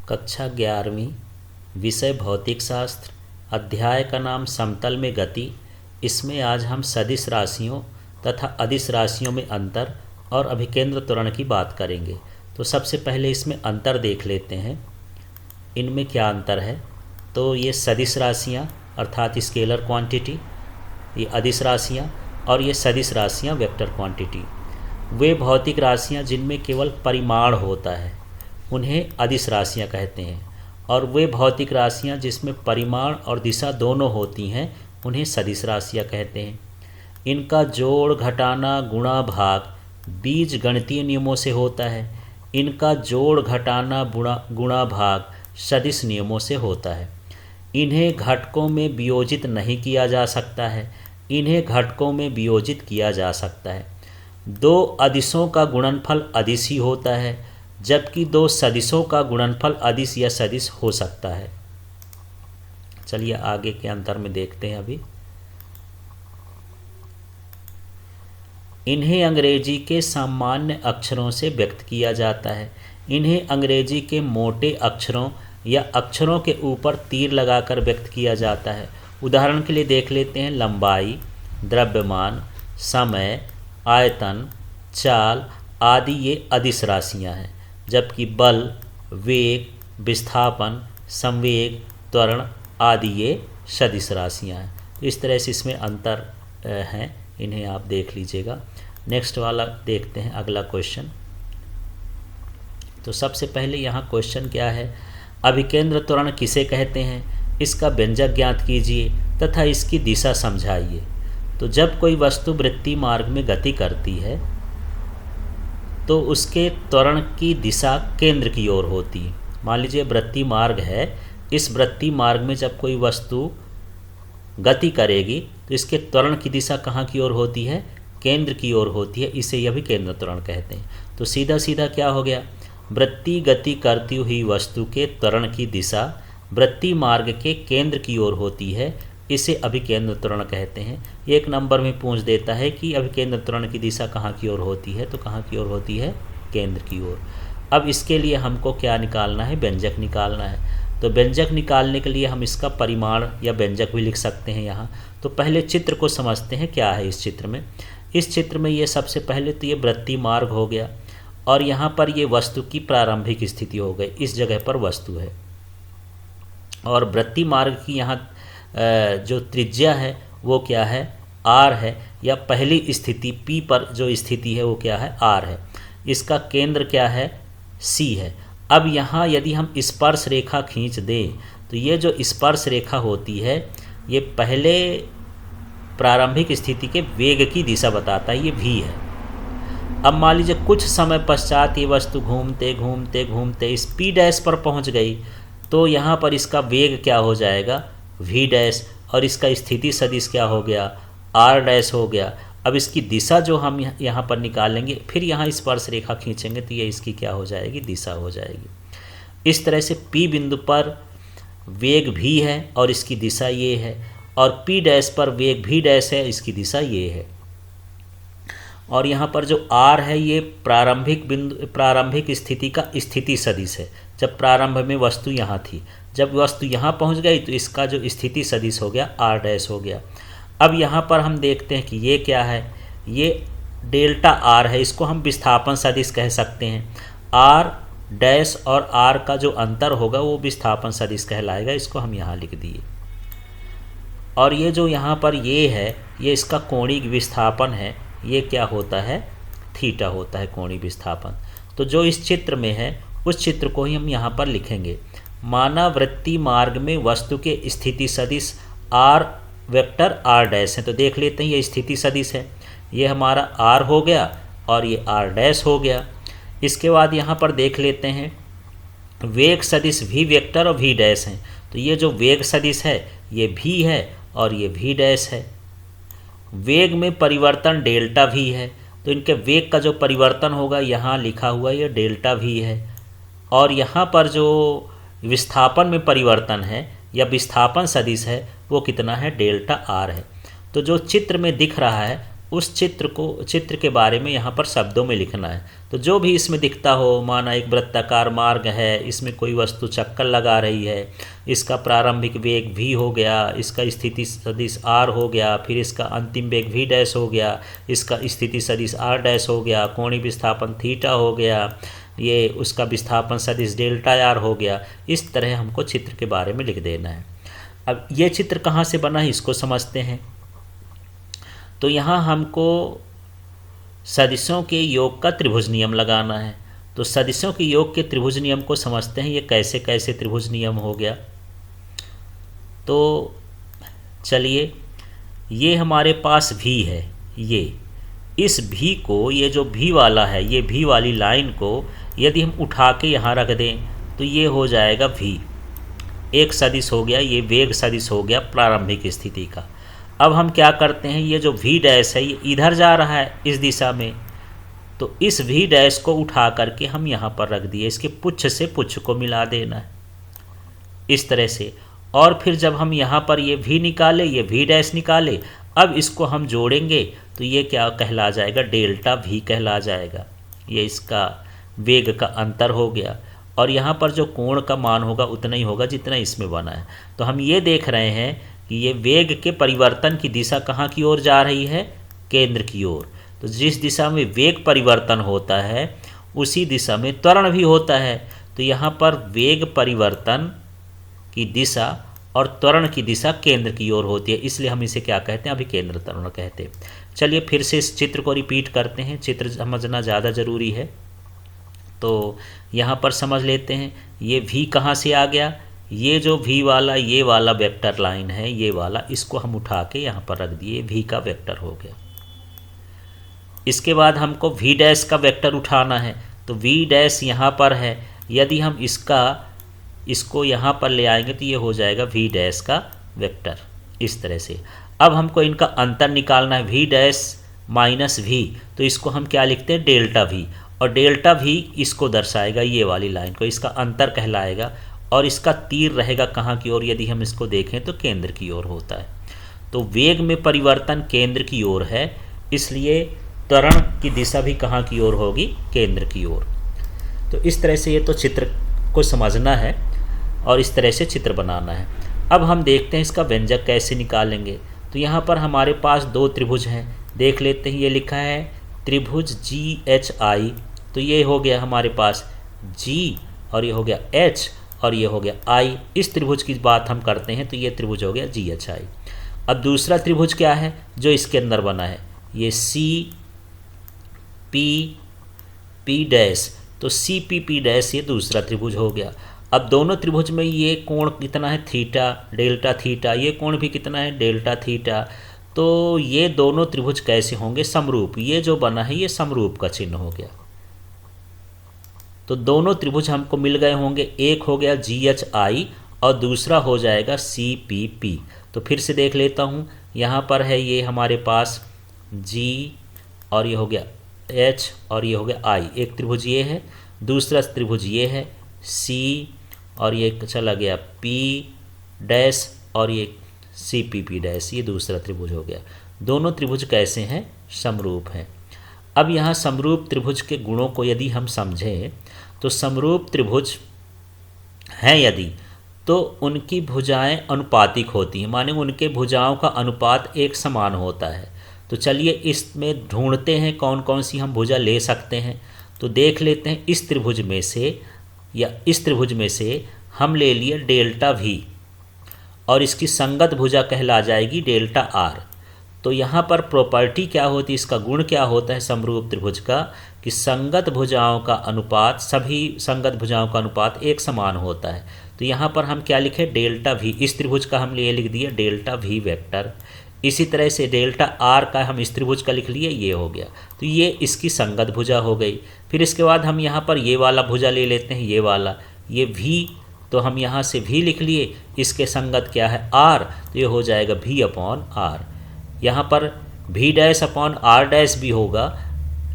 कक्षा 11वीं, विषय भौतिक शास्त्र, अध्याय का नाम समतल में गति। इसमें आज हम सदिश राशियों तथा अदिश राशियों में अंतर और अभिकेंद्र त्वरण की बात करेंगे। तो सबसे पहले इसमें अंतर देख लेते हैं, इनमें क्या अंतर है। तो ये सदिश राशियाँ अर्थात स्केलर क्वांटिटी, ये अदिश राशियाँ, और ये सदिश राशियाँ वेक्टर क्वांटिटी। वे भौतिक राशियाँ जिनमें केवल परिमाण होता है उन्हें अदिश राशियाँ कहते हैं, और वे भौतिक राशियाँ जिसमें परिमाण और दिशा दोनों होती हैं उन्हें सदिश राशियाँ कहते हैं। इनका जोड़, घटाना, गुणा, भाग बीज गणितीय नियमों से होता है। इनका जोड़, घटाना, गुणा, भाग सदिश नियमों से होता है। इन्हें घटकों में वियोजित नहीं किया जा सकता है, इन्हें घटकों में वियोजित किया जा सकता है। दो अदिशों का गुणनफल अदिश ही होता है, जबकि दो सदिशों का गुणनफल अदिश या सदिश हो सकता है। चलिए आगे के अंतर में देखते हैं। अभी इन्हें अंग्रेजी के सामान्य अक्षरों से व्यक्त किया जाता है। इन्हें अंग्रेजी के मोटे अक्षरों या अक्षरों के ऊपर तीर लगाकर व्यक्त किया जाता है। उदाहरण के लिए देख लेते हैं, लंबाई, द्रव्यमान, समय, आयतन, चाल आदि ये अदिश राशियाँ हैं, जबकि बल, वेग, विस्थापन, संवेग, त्वरण आदि ये सदिश राशियाँ हैं। तो इस तरह से इसमें अंतर हैं, इन्हें आप देख लीजिएगा। नेक्स्ट वाला देखते हैं, अगला क्वेश्चन। तो सबसे पहले यहाँ क्वेश्चन क्या है, अभिकेंद्र त्वरण किसे कहते हैं, इसका व्यंजक ज्ञात कीजिए तथा इसकी दिशा समझाइए। तो जब कोई वस्तु वृत्तीय मार्ग में गति करती है तो उसके त्वरण की दिशा केंद्र की ओर होती है। मान लीजिए वृत्तीय मार्ग है, इस वृत्तीय मार्ग में जब कोई वस्तु गति करेगी तो इसके त्वरण की दिशा कहाँ की ओर होती है, केंद्र की ओर होती है। इसे यह भी केंद्र त्वरण कहते हैं। तो सीधा सीधा क्या हो गया, वृत्तीय गति करती हुई वस्तु के त्वरण की दिशा वृत्तीय मार्ग के केंद्र की ओर होती है, इसे अभिकेंद्र त्वरण कहते हैं। एक नंबर में पूछ देता है कि अभिकेंद्र त्वरण की दिशा कहाँ की ओर होती है, तो कहाँ की ओर होती है, केंद्र की ओर। अब इसके लिए हमको क्या निकालना है, व्यंजक निकालना है। तो व्यंजक निकालने के लिए हम इसका परिमाण या व्यंजक भी लिख सकते हैं यहाँ। तो पहले चित्र को समझते हैं, क्या है इस चित्र में। इस चित्र में ये सबसे पहले तो ये वृत्तीय मार्ग हो गया, और यहाँ पर ये वस्तु की प्रारंभिक स्थिति हो गई, इस जगह पर वस्तु है। और वृत्तीय मार्ग की यहाँ जो त्रिज्या है वो क्या है, आर है, या पहली स्थिति पी पर जो स्थिति है वो क्या है, आर है। इसका केंद्र क्या है, सी है। अब यहाँ यदि हम स्पर्श रेखा खींच दें तो ये जो स्पर्श रेखा होती है ये पहले प्रारंभिक स्थिति के वेग की दिशा बताता है, ये भी है। अब मान लीजिए कुछ समय पश्चात ये वस्तु घूमते घूमते घूमते स्पी डैश पर पहुंच गई, तो यहाँ पर इसका वेग क्या हो जाएगा, वी डैश, और इसका स्थिति सदिश क्या हो गया, आर डैश हो गया। अब इसकी दिशा जो हम यहाँ पर निकालेंगे, फिर यहाँ स्पर्श रेखा खींचेंगे तो ये इसकी क्या हो जाएगी, दिशा हो जाएगी। इस तरह से पी बिंदु पर वेग भी है और इसकी दिशा ये है, और पी डैश पर वेग भी डैश है, इसकी दिशा ये है। और यहाँ पर जो आर है ये प्रारंभिक स्थिति का स्थिति सदिश है। जब प्रारंभ में वस्तु यहाँ थी, जब वस्तु यहाँ पहुँच गई तो इसका जो स्थिति सदिश हो गया, आर डैश हो गया। अब यहाँ पर हम देखते हैं कि ये क्या है, ये डेल्टा आर है, इसको हम विस्थापन सदिश कह सकते हैं। आर डैश और आर का जो अंतर होगा वो विस्थापन सदिश कहलाएगा, इसको हम यहाँ लिख दिए। और ये जो यहाँ पर ये है, ये इसका कोणीय विस्थापन है, ये क्या होता है, थीटा होता है कोणीय विस्थापन। तो जो इस चित्र में है उस चित्र को ही हम यहाँ पर लिखेंगे। माना वृत्तीय मार्ग में वस्तु के स्थिति सदिश आर वेक्टर आर डैश है। तो देख लेते हैं, ये स्थिति सदिश है, ये हमारा आर हो गया और ये आर डैश हो गया। इसके बाद यहाँ पर देख लेते हैं वेग सदिश भी वेक्टर और वी डैश हैं। तो ये जो वेग सदिश है ये भी है और ये भी डैश है। वेग में परिवर्तन डेल्टा भी है, तो इनके वेग का जो परिवर्तन होगा यहाँ लिखा हुआ ये डेल्टा भी है। और यहाँ पर जो विस्थापन में परिवर्तन है या विस्थापन सदिश है वो कितना है, डेल्टा आर है। तो जो चित्र में दिख रहा है उस चित्र के बारे में यहाँ पर शब्दों में लिखना है। तो जो भी इसमें दिखता हो, माना एक वृत्ताकार मार्ग है, इसमें कोई वस्तु चक्कर लगा रही है, इसका प्रारंभिक वेग v हो गया, इसका स्थिति सदिश r हो गया, फिर इसका अंतिम वेग v डैश हो गया, इसका स्थिति सदिश r डैश हो गया, कोणीय विस्थापन थीटा हो गया, ये उसका विस्थापन सदिश डेल्टा r हो गया। इस तरह हमको चित्र के बारे में लिख देना है। अब ये चित्र कहाँ से बना है इसको समझते हैं। तो यहाँ हमको सदिशों के योग का त्रिभुज नियम लगाना है। तो सदिशों के योग के त्रिभुज नियम को समझते हैं, ये कैसे कैसे त्रिभुज नियम हो गया। तो चलिए, ये हमारे पास v है, ये इस v को, ये जो v वाला है, ये v वाली लाइन को यदि हम उठा के यहाँ रख दें तो ये हो जाएगा v, एक सदिश हो गया, ये वेग सदिश हो गया प्रारंभिक स्थिति का। अब हम क्या करते हैं, ये जो v डैश है ये इधर जा रहा है इस दिशा में, तो इस v डैश को उठा करके हम यहाँ पर रख दिए, इसके पुच्छ से पुच्छ को मिला देना है इस तरह से। और फिर जब हम यहाँ पर ये v निकाले, ये v डैश निकाले, अब इसको हम जोड़ेंगे तो ये क्या कहला जाएगा, डेल्टा v कहला जाएगा। ये इसका वेग का अंतर हो गया, और यहाँ पर जो कोण का मान होगा उतना ही होगा जितना इसमें बना है। तो हम ये देख रहे हैं कि ये वेग के परिवर्तन की दिशा कहाँ की ओर जा रही है, केंद्र की ओर। तो जिस दिशा में वेग परिवर्तन होता है उसी दिशा में त्वरण भी होता है। तो यहाँ पर वेग परिवर्तन की दिशा और त्वरण की दिशा केंद्र की ओर होती है, इसलिए हम इसे क्या कहते हैं, अभी केंद्र त्वरण कहते हैं। चलिए फिर से इस चित्र को रिपीट करते हैं, चित्र समझना ज़्यादा ज़रूरी है। तो यहाँ पर समझ लेते हैं, ये v कहाँ से आ गया, ये जो v वाला, ये वाला वेक्टर लाइन है, ये वाला, इसको हम उठा के यहाँ पर रख दिए, v का वेक्टर हो गया। इसके बाद हमको v डैश का वेक्टर उठाना है, तो v डैश यहाँ पर है, यदि हम इसको यहाँ पर ले आएंगे तो ये हो जाएगा v डैश का वेक्टर इस तरह से। अब हमको इनका अंतर निकालना है, v डैश माइनस v, तो इसको हम क्या लिखते हैं, डेल्टा v, और डेल्टा v इसको दर्शाएगा, ये वाली लाइन को, इसका अंतर कहलाएगा। और इसका तीर रहेगा कहाँ की ओर, यदि हम इसको देखें तो केंद्र की ओर होता है। तो वेग में परिवर्तन केंद्र की ओर है, इसलिए त्वरण की दिशा भी कहाँ की ओर होगी, केंद्र की ओर। तो इस तरह से ये तो चित्र को समझना है और इस तरह से चित्र बनाना है। अब हम देखते हैं इसका व्यंजक कैसे निकालेंगे। तो यहाँ पर हमारे पास दो त्रिभुज हैं, देख लेते हैं। ये लिखा है त्रिभुज GHI, तो ये हो गया हमारे पास G, और ये हो गया H, और ये हो गया I। इस त्रिभुज की बात हम करते हैं, तो ये त्रिभुज हो गया GHI। अब दूसरा त्रिभुज क्या है जो इसके अंदर बना है, ये CPP डैश, तो CPP डैश ये दूसरा त्रिभुज हो गया। अब दोनों त्रिभुज में ये कोण कितना है, थीटा, डेल्टा थीटा, ये कोण भी कितना है, डेल्टा थीटा। तो ये दोनों त्रिभुज कैसे होंगे, समरूप। ये जो बना है ये समरूप का चिन्ह हो गया। तो दोनों त्रिभुज हमको मिल गए होंगे, एक हो गया GHI और दूसरा हो जाएगा CPP। तो फिर से देख लेता हूँ, यहाँ पर है ये हमारे पास G, और ये हो गया H, और ये हो गया I। एक त्रिभुज ये है, दूसरा त्रिभुज ये है C, और ये चला गया P डैश, और ये CPP डैश, ये दूसरा त्रिभुज हो गया। दोनों त्रिभुज कैसे हैं, समरूप हैं। अब यहाँ समरूप त्रिभुज के गुणों को यदि हम समझें, तो समरूप त्रिभुज हैं यदि, तो उनकी भुजाएं अनुपातिक होती हैं, माने उनके भुजाओं का अनुपात एक समान होता है। तो चलिए इसमें ढूंढते हैं कौन कौन सी हम भुजा ले सकते हैं। तो देख लेते हैं, इस त्रिभुज में से या इस त्रिभुज में से हम ले लिए डेल्टा V, और इसकी संगत भुजा कहला जाएगी डेल्टा R। तो यहाँ पर प्रॉपर्टी क्या होती है, इसका गुण क्या होता है समरूप त्रिभुज का, कि संगत भुजाओं का अनुपात, सभी संगत भुजाओं का अनुपात एक समान होता है। तो यहाँ पर हम क्या लिखे, डेल्टा V, इस त्रिभुज का हम ये लिख दिए डेल्टा V वेक्टर। इसी तरह से डेल्टा R का हम इस त्रिभुज का लिख लिए, ये हो गया। तो ये इसकी संगत भुजा हो गई। फिर इसके बाद हम यहाँ पर ये वाला भुजा ले लेते हैं, ये वाला, ये V, तो हम यहाँ से V लिख लिए, इसके संगत क्या है R, तो ये हो जाएगा V अपॉन R। यहाँ पर V dash upon R dash भी होगा,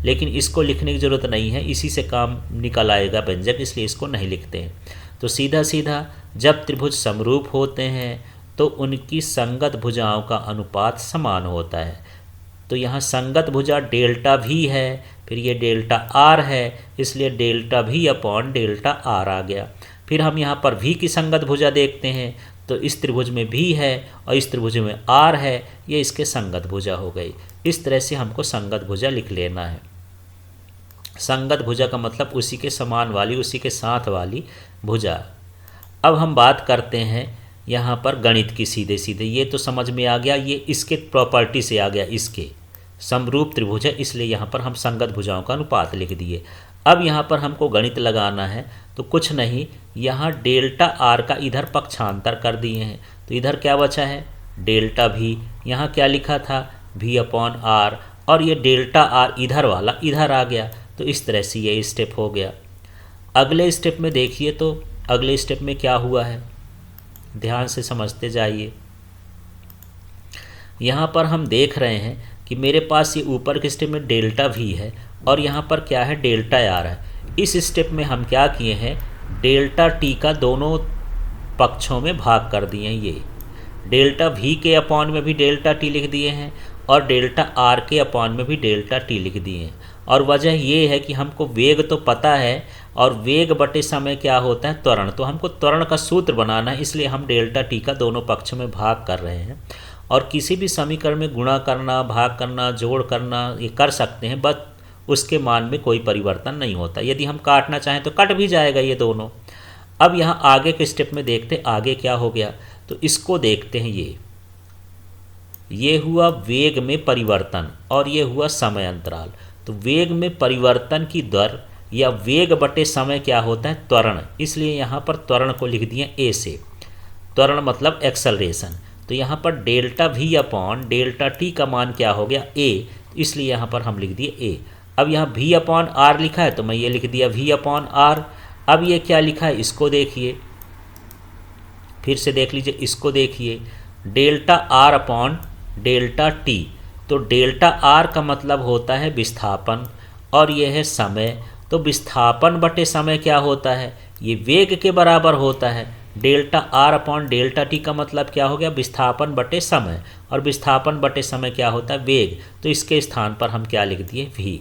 लेकिन इसको लिखने की ज़रूरत नहीं है, इसी से काम निकल आएगा व्यंजक, इसलिए इसको नहीं लिखते हैं। तो सीधा सीधा जब त्रिभुज समरूप होते हैं तो उनकी संगत भुजाओं का अनुपात समान होता है। तो यहाँ संगत भुजा डेल्टा भी है, फिर ये डेल्टा आर है, इसलिए डेल्टा भी अपॉन डेल्टा आर आ गया। फिर हम यहाँ पर भी की संगत भुजा देखते हैं, तो इस त्रिभुज में भी है और इस त्रिभुज में आर है, ये इसके संगत भुजा हो गई। इस तरह से हमको संगत भुजा लिख लेना है। संगत भुजा का मतलब उसी के समान वाली, उसी के साथ वाली भुजा। अब हम बात करते हैं यहाँ पर गणित की सीधे सीधे। ये तो समझ में आ गया, ये इसके प्रॉपर्टी से आ गया, इसके समरूप त्रिभुज है, इसलिए यहाँ पर हम संगत भुजाओं का अनुपात लिख दिए। अब यहाँ पर हमको गणित लगाना है, तो कुछ नहीं, यहाँ डेल्टा आर का इधर पक्षांतर कर दिए हैं, तो इधर क्या बचा है डेल्टा भी, यहाँ क्या लिखा था भी अपॉन आर, और ये डेल्टा आर इधर वाला इधर आ गया। तो इस तरह से ये स्टेप हो गया। अगले स्टेप में देखिए, तो अगले स्टेप में क्या हुआ है, ध्यान से समझते जाइए। यहाँ पर हम देख रहे हैं कि मेरे पास ये ऊपर के स्टेप में डेल्टा भी है और यहाँ पर क्या है डेल्टा आर है। इस स्टेप में हम क्या किए हैं, डेल्टा टी का दोनों पक्षों में भाग कर दिए हैं। ये डेल्टा भी के अपॉन में भी डेल्टा टी लिख दिए हैं और डेल्टा आर के अपॉन में भी डेल्टा टी लिख दिए हैं। और वजह ये है कि हमको वेग तो पता है, और वेग बटे समय क्या होता है त्वरण, तो हमको त्वरण का सूत्र बनाना है, इसलिए हम डेल्टा टी का दोनों पक्षों में भाग कर रहे हैं। और किसी भी समीकरण में गुणा करना, भाग करना, जोड़ करना ये कर सकते हैं, बस उसके मान में कोई परिवर्तन नहीं होता। यदि हम काटना चाहें तो कट भी जाएगा ये दोनों। अब यहाँ आगे के स्टेप में देखते आगे क्या हो गया, तो इसको देखते हैं। ये हुआ वेग में परिवर्तन और ये हुआ समय अंतराल। तो वेग में परिवर्तन की दर या वेग बटे समय क्या होता है त्वरण, इसलिए यहाँ पर त्वरण को लिख दिए ए से। त्वरण मतलब एक्सेलरेशन। तो यहाँ पर डेल्टा भी अपॉन डेल्टा टी का मान क्या हो गया ए, इसलिए यहाँ पर हम लिख दिए ए। अब यहाँ भी अपॉन आर लिखा है तो मैं ये लिख दिया भी अपॉन आर। अब ये क्या लिखा है इसको देखिए, फिर से देख लीजिए, इसको देखिए, delta R upon delta T. तो डेल्टा आर का मतलब होता है विस्थापन और ये है समय। तो विस्थापन बटे समय क्या होता है, ये वेग के बराबर होता है। Delta R upon delta T का मतलब क्या हो गया विस्थापन बटे समय, और विस्थापन बटे समय क्या होता है वेग। तो इसके स्थान पर हम क्या लिख दिए भी।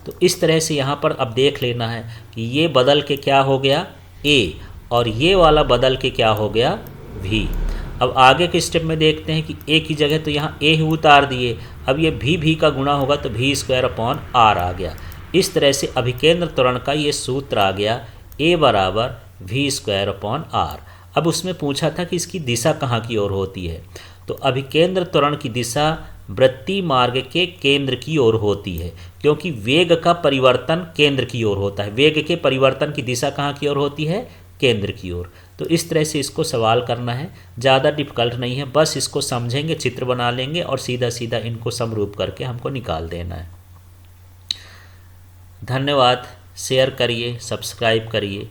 तो इस तरह से यहाँ पर अब देख लेना है कि ये बदल के क्या हो गया ए और ये वाला बदल के क्या हो गया भी। अब आगे के स्टेप में देखते हैं कि ए की जगह तो यहाँ ए ही उतार दिए, अब ये भी का गुणा होगा तो भी स्क्वायर अपॉन आर आ गया। इस तरह से अभिकेंद्र त्वरण का ये सूत्र आ गया ए बराबर भी स्क्वायर अपॉन आर। अब उसमें पूछा था कि इसकी दिशा कहाँ की ओर होती है, तो अभिकेंद्र त्वरण की दिशा वृत्तीय मार्ग के केंद्र की ओर होती है, क्योंकि वेग का परिवर्तन केंद्र की ओर होता है। वेग के परिवर्तन की दिशा कहाँ की ओर होती है केंद्र की ओर। तो इस तरह से इसको सवाल करना है, ज़्यादा डिफिकल्ट नहीं है, बस इसको समझेंगे, चित्र बना लेंगे और सीधा सीधा इनको समरूप करके हमको निकाल देना है। धन्यवाद। शेयर करिए, सब्सक्राइब करिए।